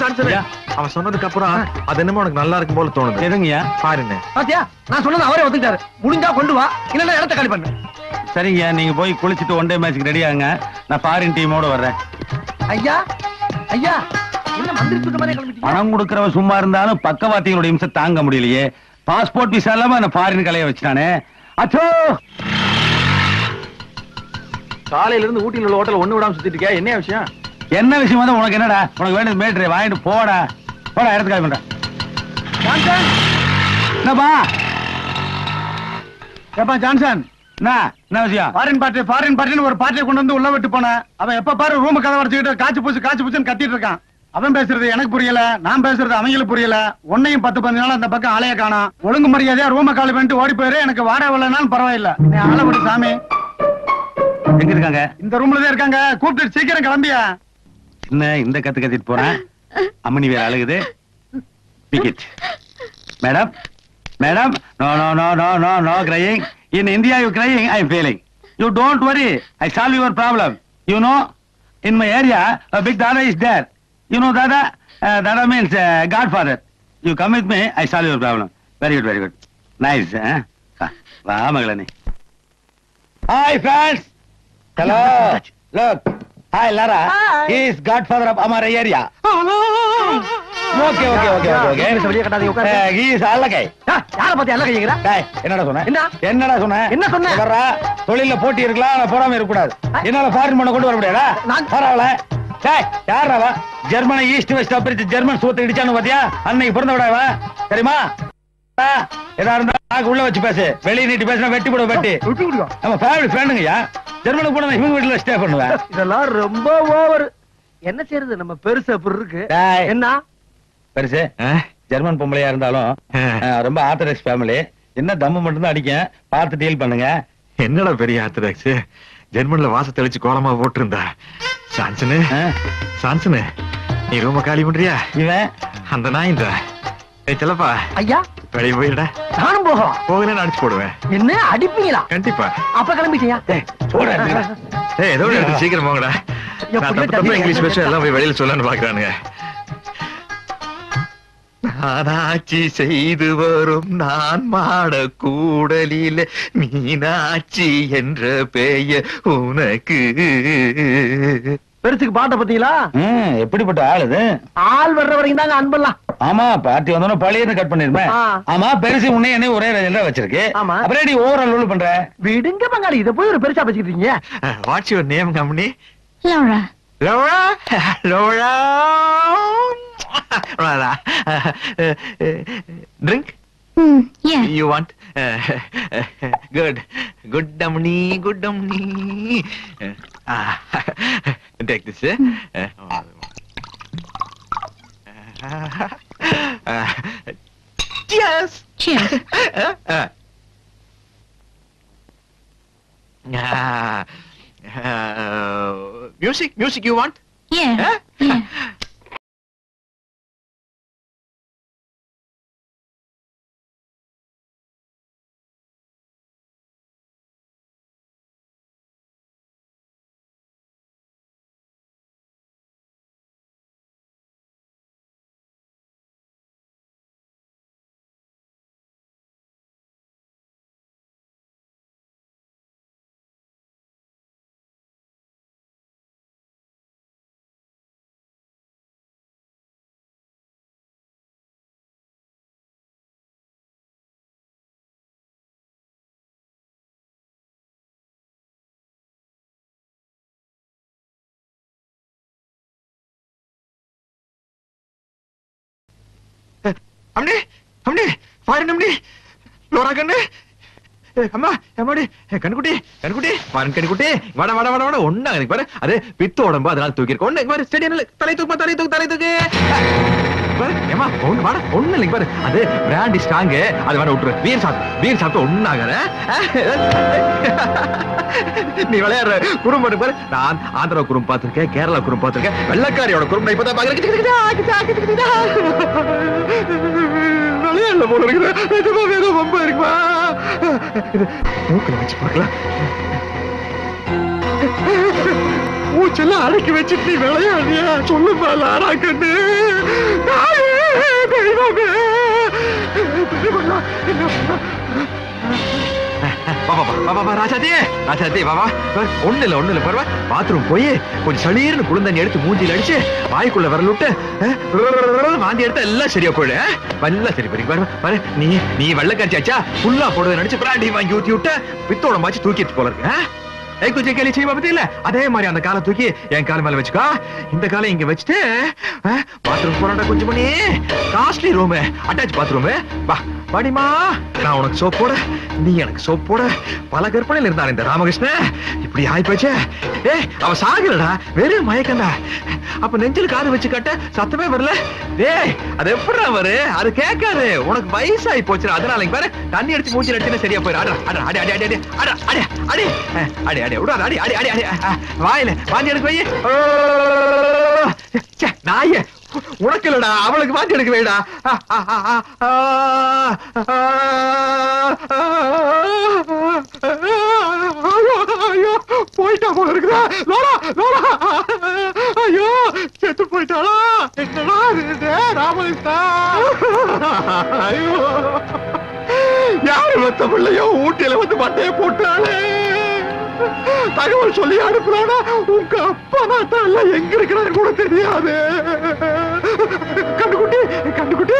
Speaker 3: அவன் சொன்னதுக்கு அப்புறம் அது என்னமோ உனக்கு நல்லா இருக்கும் போல தோணுது.
Speaker 4: எதுங்கய்யா?
Speaker 3: பாருங்க.
Speaker 1: பாத்தியா, நான் சொன்னது அவரே ஒத்துக்கிட்டாரு. முடிஞ்சா கொண்டு வா, இல்லன்னா இடத்த காலி பண்ணு.
Speaker 4: சரிங்க, நீங்க போய் குளிச்சிட்டு ஒன் டே மேட்ச்க்கு ரெடி ஆகுங்க. நான் ஃபாரின் டீமோட வர்றேன்.
Speaker 1: ஐயா ஐயா, என்ன மந்திரி சுத்த மாதிரி கிளம்பிட்டீங்க?
Speaker 4: பணம் கொடுக்கறவ சும்மா இருந்தாலும் பக்கவாத்திகளோட இம்சை தாங்க முடியலையே. பாஸ்போர்ட் விசா இல்லாம என்ன ஃபாரின் கலைய வச்சுட்டானே. அச்சோ,
Speaker 3: காலையில இருந்து ஊட்டில உள்ள ஹோட்டல் ஒண்ணு விடாம சுத்திட்டு இருக்க. என்ன விஷயம்?
Speaker 4: என்ன விஷயம் வந்து உனக்கு என்னடா? உனக்கு வேண்டியது மேட்ரு வாங்கிட்டு போடா. போடா, இடத்துக்கு காலி பண்றேன். என்னப்பா?
Speaker 1: ஏப்பா ஜான்சன்,
Speaker 4: என்ன விஷயம்?
Speaker 1: ஃபாரின் பார்ட்டின்னு ஒரு பார்ட்டியை கொண்டு வந்து உள்ள விட்டு போன. அவன் எப்ப பாரு ரூம் கதை வரைச்சுக்கிட்டு காய்ச்சி பூச்சுன்னு கத்திட்டு இருக்கான். அவன் பேசுறது எனக்கு புரியல, நான் பேசுறது அவங்களுக்கு புரியல. உன்னையும் 10-15 நாள் அந்த பக்கம் ஆளைய காணோம். ஒழுங்கு மரியாதையா ரூம காலி பண்ணிட்டு ஓடி போயிரு. எனக்கு வாடகை வரலனாலும் பரவாயில்ல. நீ ஆளை விடு சாமி.
Speaker 4: எங்க இருக்காங்க?
Speaker 1: இந்த ரூம்ல தான் இருக்காங்க. கூப்பிட்டு சீக்கிரம் கிளம்பியா.
Speaker 4: என்ன இந்த கத்திட்டு போறேன்? அம்மனி வேற அழுகுது. Ticket madam, madam, no no no no no no crying. In India you crying, I am failing. You don't worry, I solve your problem. You know, in my area a big Dada is there. You know Dada? Dada means Godfather. You come with me, I solve your problem. Very good, very good. Nice, வா மகளே. Hi friends. Hello. Look. Hi Lara. He is Godfather of our area. Okay.
Speaker 1: வெளியே கட்டாதீங்க, உட்காரு.
Speaker 4: He is Allagai.
Speaker 1: யாரை பத்தி எல்லாம் கையீங்க?
Speaker 4: டேய், என்னடா சொன்ன?
Speaker 1: என்ன சொன்ன?
Speaker 4: வர்றா, தொழில்ல போட்டி இருக்கலாம், ஆனா போடாம இருக்க கூடாது. என்னால ஃபாரின் பண்ண கொண்டு வர முடியாதா? வராவல. டேய், யாரா? ஜெர்மனி ஈஸ்ட் வெஸ்ட் பிரிச்சு ஜெர்மன் சூத்து இடிச்சானு பாத்தியா? அன்னைக்கு பிறந்த விடாவா? தெரியுமா? ஏதா இருந்தா நாக்கு உள்ள வச்சு பேசு. வெளிய நீட்டி பேசினா வெட்டி போடுவ வெட்டி. நம்ம ஃபேமிலி ஃப்ரெண்டுங்கய்யா. ஜெர்மனுக்கு போனா இவங்க வீட்டுல ஸ்டே பண்ணுவேன்.
Speaker 1: இதெல்லாம் ரொம்ப ஓவர். என்ன செய்யறது, நம்ம பெருசு அப்படி இருக்கு. என்ன
Speaker 4: பெருசு? ஜெர்மன் பொம்பளையா இருந்தாலும் ரொம்ப ஆர்த்தடாக்ஸ் ஃபேமிலி. என்ன தம்மு மட்டும் தான் அடிக்கும், பார்த்து டீல் பண்ணுங்க.
Speaker 3: என்னடா பெரிய ஆர்த்தடாக்ஸ்? ஜெர்மன்ல வாச தெளிச்சு கோலமா போட்டிருந்தா. சான்சனு, நீ ரூம காலி பண்றியா?
Speaker 4: இவன்
Speaker 3: அந்த நாயின்றா. ஏய் செல்லப்பா,
Speaker 1: ஐயா
Speaker 3: வெளியே போயிடா.
Speaker 1: நானும் போகலாம்.
Speaker 3: போகலன்னு அடிச்சு போடுவேன்.
Speaker 1: என்ன அடிப்பீங்களா?
Speaker 3: கண்டிப்பா.
Speaker 1: அப்ப கிளம்பிட்டியா?
Speaker 3: ஏதோ சீக்கிரம் போங்கடா. இங்கிலீஷ் பேச எல்லாம் போய் வெளியில சொல்லன்னு பாக்குறானுங்க. நானாட்சி செய்து வரும் நான் மாட கூடலில மீனாட்சி என்ற பெயர் உனக்கு.
Speaker 1: பெருசுக்கு பாட்ட பத்தீங்களா?
Speaker 4: எப்படிப்பட்ட ஆள் இது?
Speaker 1: ஆள் வர்ற வரைக்கும் தாங்க அன்பெல்லாம்.
Speaker 4: ஆமா, பார்ட்டி வந்தோட பழைய கட் பண்ணிருப்பேன். ஆமா, பெருசு உன்னை என்ன ஒரே ரேஞ்சில வச்சிருக்கு. அப்புறம் நீ ஓவரால் ரோல் பண்ற.
Speaker 1: விடுங்க பங்காளி, இத போய் ஒரு பெருசா பேசிக்கிட்டீங்க.
Speaker 3: What's your name company?
Speaker 2: Laura.
Speaker 3: Laura? Laura? Drink?
Speaker 2: Yeah.
Speaker 3: You want? Good. Good dummy. Take this. Cheers.
Speaker 2: Cheers.
Speaker 3: Music you want?
Speaker 2: Yeah.
Speaker 3: அம்டி அம்டி பாருங்க அம்டி லோரா கண்ணு அம்மா அம்மாடி கண்ணுக்குட்டி கண்ணுக்குட்டி பாருங்க கண்ணுக்குட்டி வட வட வட வட ஒண்ணா எனக்கு பாரு அது பித்து உடம்பு அதனால தூக்கி இருக்க ஒண்ணு பாரு ஸ்டேடியம்ல தலை தூக்கு தலை தூக்கு தலை தூக்கு பாரு ஏமா ஒண்ணு வாட ஒண்ணு இல்லைங்க பாரு அது பிராண்டி ஸ்ட்ராங் அது வேற விட்டுரு வீர் சாப்பிட்டு ஒண்ணாகற நீ விளையாடுற குறும்பு பாரு நான் ஆந்திரா குறும்பு பார்த்திருக்கேன் கேரளா குறும்பு பார்த்திருக்கேன் வெள்ளக்காரியோட குறும்பு இப்பதான் பாக்குறேன் விளையாடல போல இருக்குது வேற ரொம்ப இருக்குமா மூக்கில வச்சு பார்க்கலாம் மூச்செல்லாம் அடக்கி வச்சுட்டு நீ விளையாடியா சொல்லுமா லாரா கண்ணு ஒண்ணு இல்ல பரவா பாத்ரூம் போய் கொஞ்சம் சளீர்னு குளிர்ந்தண்ணி எடுத்து மூஞ்சில அடிச்சு வாய்க்குள்ள வரல விட்டு வாந்தி எடுத்தா எல்லாம் சரியா போயிடு எல்லாம் சரி பாரு நீ வெள்ளக்காரிச்சாச்சா ஃபுல்லா போடுறது நினைச்சு பிராண்டி வாங்கி ஊத்தி விட்டு பித்தோட மாச்சு தூக்கிட்டு போல இருக்கு तुझे के लिए चाहिए पता है அதே மாதிரி அந்த காலை தூக்கி என் கால் மேல வச்சுக்கோ இந்த காலை இங்க வச்சிட்டு பாத்ரூம் போறடா கொஞ்சம் பண்ணி காஸ்ட்லி ரூம் அட்டாச் பாத்ரூம் வா பாடிமா நான் உனக்கு சோப் போட நீ எனக்கு சோப் போட பல கற்பனையில இருந்தான் இந்த ராமகிருஷ்ணன் இப்படி ஆயி போச்சு அவன் சாகலடா வெறும் மயக்கண்டா அப்ப நெஞ்சில காது வச்சு கட்ட சத்தமே வரல டேய் அது எப்படிடா வரு அது கேட்காது உனக்கு வயசாகி போச்சுடா அதனால இங்க பாரு தண்ணி அடிச்சு மூஞ்சி அடிச்சுன்னா சரியா போயிடும் அட அடி அடி அடி அடி அடி அடி அடி அடி விடாத அடி அடி அடி அடி வாயில வாந்தி எடுக்க வை நாயே உனக்கு இல்லடா அவளுக்கு வாந்தி எடுக்க வைடா போயிட்டா போல இருக்குதா லோலா லோலா ஐயோ செத்து போயிட்டாளா என்னடா ராமகிருஷ்ணா ஐயோ யாரு வந்த பிள்ளையோ ஊட்டியில வந்து மண்டைய போட்டாளே தகவல் சொல்லி அனுப்புறானா உங்க அப்பா நாட்டால எங்க இருக்கிறாரு கூட தெரியாது கண்டுகுட்டி கண்டுகுட்டி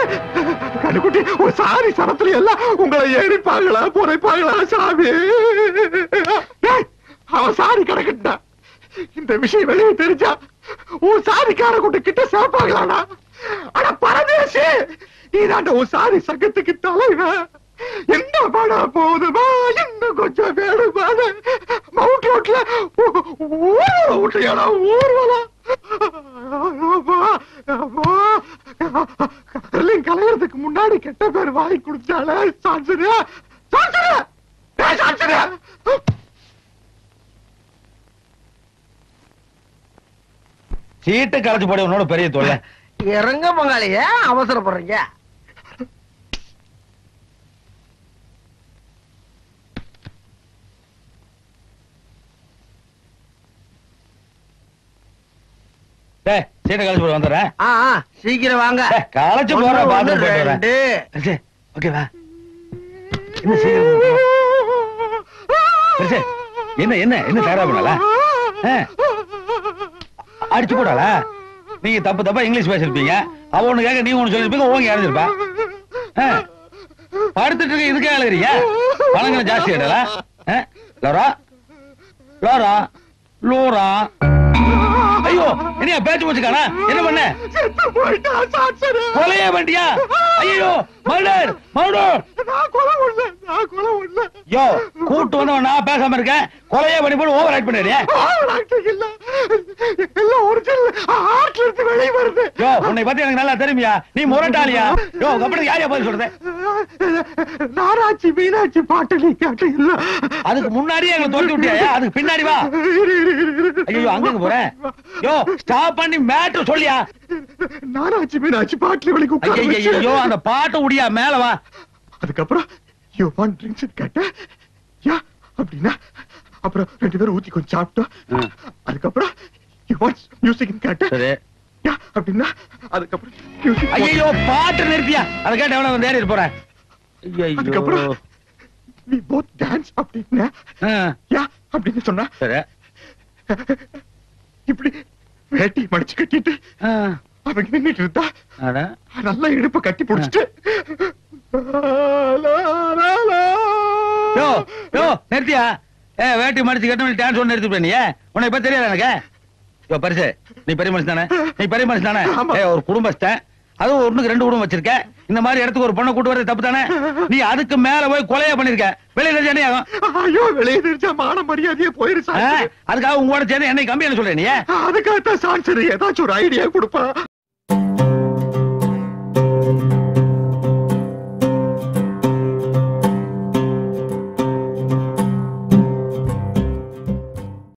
Speaker 3: கண்டுகுட்டி ஒரு சாரி சரத்துல எல்லாம் உங்களை எரிப்பாங்களா புரைப்பாங்களா சாமி அவன் சாரி கிடக்கிட்டா இந்த விஷயம் வெளியே தெரிஞ்சா உன் சாரிக்கார கூட்ட கிட்ட சேர்ப்பாங்களாடா ஆனா பரதேசி நீதாண்ட உன் சாரி சங்கத்துக்கு தலைவன் என்ன பட போதுமா இன்னும் கொஞ்சம் வேணுமா மவுண்ட் ரோட்ல ஊர்வலம் ஊர்வலம் கலையறதுக்கு முன்னாடி கெட்ட பேர் வாங்கி குடிச்சால சான்சரியா சான்சரியா சான்சரியா
Speaker 4: சீட்டு கலைச்சு போட உன்னோட பெரிய தொல்லை
Speaker 1: இறங்க பங்காளிய அவசரப்படுறீங்க
Speaker 4: சீட்டை கலைச்சு போட வந்துடுறேன்
Speaker 1: சீக்கிரம் வாங்க
Speaker 4: கலைச்சு போற பாத்ரூம் போயிட்டு வரேன் ஓகேவா என்ன சீக்கிரம் என்ன என்ன என்ன தயாரா பண்ணல அடிச்சு போடால நீங்க தப்பு தப்பா இங்கிலீஷ் பேசிருப்பீங்க அவ ஒண்ணு கேட்க நீங்க ஒண்ணு சொல்லிருப்பீங்க ஓங்கி அடைஞ்சிருப்பா படுத்துட்டு இருக்க இதுக்கே அழுகிறீங்க பணங்களை ஜாஸ்தி ஆயிடல லோரா லோரா லோரா ஐயோ என்ன பேச்சு போச்சுக்கானா என்ன பண்ண கொலையே வண்டியா ஐயோ மர்டர் மர்டர் யோ கூட்டு வந்து நான் பேசாம இருக்கேன் கொலையே பண்ணி போட்டு ஓவர் ஆக்ட் பண்ணிடுறியா
Speaker 1: வெளியே வருது
Speaker 4: யோ உன்னை பத்தி எனக்கு நல்லா தெரியுமியா நீ முரட்டாளியா யோ அப்படி யாரையா போய் சொல்றது
Speaker 1: நாராட்சி மீனாட்சி பாட்டு நீ கேட்டு இல்ல
Speaker 4: அதுக்கு முன்னாடியே எங்களை தோண்டி விட்டியா அதுக்கு பின்னாடி வா ஐயோ அங்க போறேன் யோ ஸ்டாப் பண்ணி மேட்டர் சொல்லியா
Speaker 1: நாராட்சி மீனாட்சி பாட்டுல வெளியே
Speaker 4: ஐயோ அந்த பாட்டு உடியா மேல வா
Speaker 1: அதுக்கப்புறம் யூ வாண்ட் ட்ரிங்க்ஸ் கேட்ட யா அப்படின்னா அப்புறம் ரெண்டு பேரும் ஊத்தி கொஞ்சம் சாப்பிட்டோம் அதுக்கப்புறம் யூ வாண்ட் மியூசிக் கேட்ட யா அப்படின்னா அதுக்கப்புறம் மியூசிக்
Speaker 4: ஐயோ பாட்டு நிறுத்தியா அத கேட்ட எவன வந்து ஏறி போறேன்
Speaker 1: அதுக்கப்புறம் we both dance அப்படின்னா யா அப்படின்னு சொன்னா
Speaker 4: சரி
Speaker 1: இப்படி வேட்டி மடிச்சு கட்டிட்டு அவங்க நின்னுட்டு இருந்தா நல்லா இடுப்ப கட்டி புடிச்சிட்டு
Speaker 4: நிறுத்தியா வேட்டி மடிச்சு கட்ட டான்ஸ் ஒண்ணு நிறுத்தி நீ உன்னை இப்ப தெரியாது எனக்கு பரிசு நீ பெரிய மனுஷன் தானே நீ பெரிய மனுஷன் தானே ஒரு குடும்பஸ்தன் அதுவும் ஒண்ணுக்கு 2 குடும்பம் வச்சிருக்க. இந்த மாதிரி இடத்துக்கு ஒரு பொண்ணை கூட்டு வரது தப்பு தானே? நீ அதுக்கு மேல போய் கொலையா பண்ணிருக்க. வெளியே தெரிஞ்சா என்ன ஆகும்?
Speaker 7: ஐயோ வெளியே தெரிஞ்சா மான மரியாதையே போயிரு சான்சர்.
Speaker 4: அதுக்காக உங்களோட சேர்ந்து என்னை கம்பி என்ன சொல்றேன் நீ?
Speaker 7: அதுக்காகத்தான் சான்சர் ஏதாச்சும் ஒரு ஐடியா கொடுப்பா.